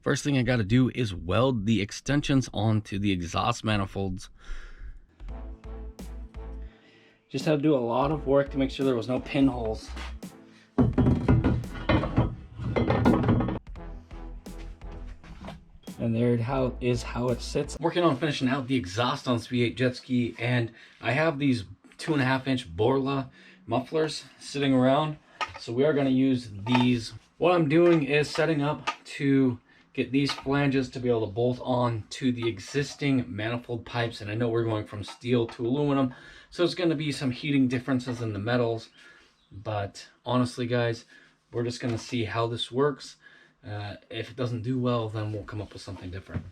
First thing I got to do is weld the extensions onto the exhaust manifolds. Just had to do a lot of work to make sure there was no pinholes. And there is how it sits. Working on finishing out the exhaust on this V8 jet ski, and I have these 2.5-inch Borla mufflers sitting around, so we are going to use these. What I'm doing is setting up to get these flanges to be able to bolt on to the existing manifold pipes, and I know we're going from steel to aluminum, so it's going to be some heating differences in the metals, but honestly guys, we're just going to see how this works. If it doesn't do well, then we'll come up with something different.